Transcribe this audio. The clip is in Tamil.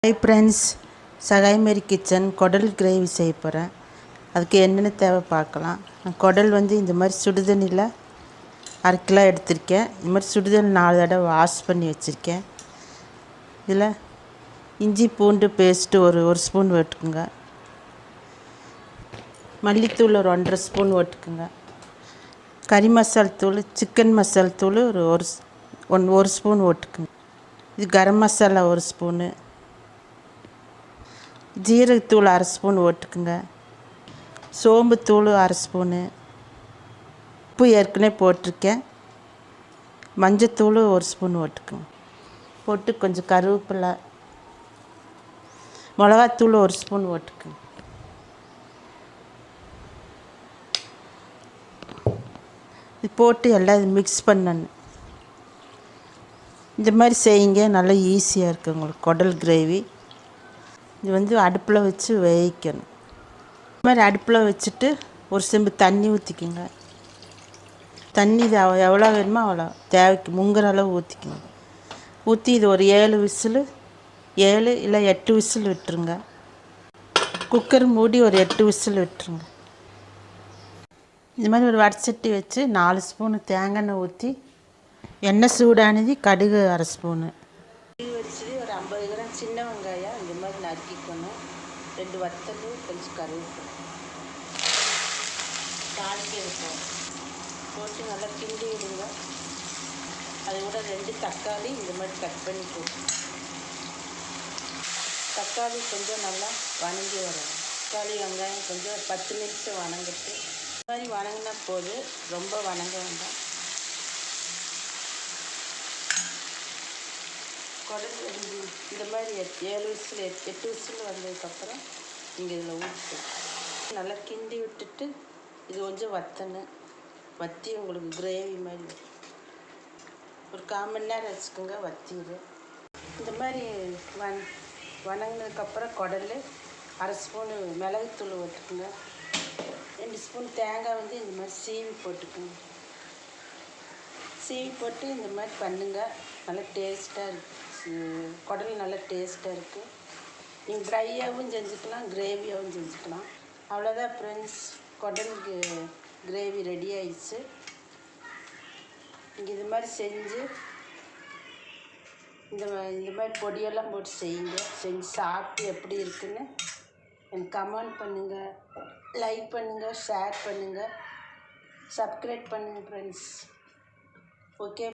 ஹாய் ஃப்ரெண்ட்ஸ், சகாய் மேரி கிச்சன் குடல் கிரேவி செய்ய போகிறேன். அதுக்கு என்னென்ன தேவை பார்க்கலாம். குடல் இந்த மாதிரி சுடுதண்ணியில் 1/2 கிலோ எடுத்திருக்கேன். இந்த மாதிரி சுடுதண்ணி 4 தடவை வாஷ் பண்ணி வச்சுருக்கேன். இதில் இஞ்சி பூண்டு பேஸ்ட்டு ஒரு ஸ்பூன் போட்டுக்குங்க. மல்லித்தூள் ஒரு 1.5 ஸ்பூன் போட்டுக்குங்க. கறி மசால் தூள், சிக்கன் மசால் தூள் ஒரு ஸ்பூன் போட்டுக்குங்க. இது கரம் மசாலா 1 ஸ்பூனு, ஜீரகத்தூள் 1/2 ஸ்பூன் போட்டுக்குங்க. சோம்புத்தூள் 1/2 ஸ்பூனு, உப்பு ஏற்கனவே போட்டிருக்கேன். மஞ்சத்தூள் 1 ஸ்பூன் போட்டுக்குங்க. போட்டு கொஞ்சம் கருவேப்பிலை, மிளகாத்தூள் 1 ஸ்பூன் போட்டுக்குங்க. இது போட்டு எல்லாம் இது மிக்ஸ் பண்ணணும். இந்த மாதிரி செய்யுங்க, நல்லா ஈஸியாக இருக்குது உங்களுக்கு குடல் கிரேவி. இது அடுப்பில் வச்சு வேவிக்கணும். இந்த மாதிரி அடுப்பில் வச்சுட்டு ஒரு செம்பு தண்ணி ஊற்றிக்குங்க. தண்ணி இது எவ்வளோ வேணுமோ அவ்வளோ தேவைக்கு முங்குற அளவு ஊற்றிக்குங்க. ஊற்றி இது ஒரு 7 விசில் 7 இல்லை 8 விசில் விட்டுருங்க. குக்கர் மூடி ஒரு 8 விசில் விட்டுருங்க. இந்த மாதிரி ஒரு வடச்சட்டி வச்சு 4 ஸ்பூனு தேங்காய் எண்ணெய் ஊற்றி எண்ணெய் சூடானது கடுகு 1/2 ஸ்பூனு வச்சு ஒரு 50 கிராம் சின்ன வெங்காயம் இந்த மாதிரி நறுக்கிக்கணும். 2 வத்தல், கொஞ்சம் கருவேப்பிலை தாளிக்க வைக்கணும். போட்டு நல்லா கிண்டி விடுங்க. அதை விட 2 தக்காளி இந்த மாதிரி கட் பண்ணி போட்டு தக்காளி கொஞ்சம் நல்லா வணங்கி வரணும். தக்காளி வெங்காயம் கொஞ்சம் 10 நிமிஷம் வணங்கிட்டு இந்த மாதிரி வணங்கினா போது, ரொம்ப வணங்க வேண்டாம். குடல் இந்த மாதிரி 7 விசில் 8 விசில் வந்ததுக்கப்புறம் நீங்கள் இதில் ஊற்றி நல்லா கிண்டி விட்டுட்டு இது கொஞ்சம் வற்றி உங்களுக்கு கிரேவி மாதிரி ஒரு 1/4 மணி நேரம் வச்சுக்கோங்க. வற்றிடும். இந்த மாதிரி வணங்கினதுக்கப்புறம் குடல் 1/2 ஸ்பூனு மிளகுத்தூள் போட்டுக்குங்க. 2 ஸ்பூன் தேங்காய் இந்த மாதிரி சீவி போட்டுக்குங்க. சீவி போட்டு இந்த மாதிரி பண்ணுங்கள். நல்லா டேஸ்ட்டாக இருக்குது. குடல் நல்லா டேஸ்ட்டாக இருக்குது. நீங்கள் ட்ரையாகவும் செஞ்சுக்கலாம், கிரேவியாகவும் செஞ்சுக்கலாம். அவ்வளோதான் ஃப்ரெண்ட்ஸ், குடல் கிரேவி ரெடி ஆயிடுச்சு. நீங்கள் இது மாதிரி செஞ்சு இந்த மாதிரி பொடியெல்லாம் போட்டு செஞ்சு சாப்பிட்டு எப்படி இருக்குன்னு எனக்கு கமெண்ட் பண்ணுங்கள், லைக் பண்ணுங்கள், ஷேர் பண்ணுங்கள், சப்ஸ்கிரைப் பண்ணுங்கள் ஃப்ரெண்ட்ஸ். ஓகே.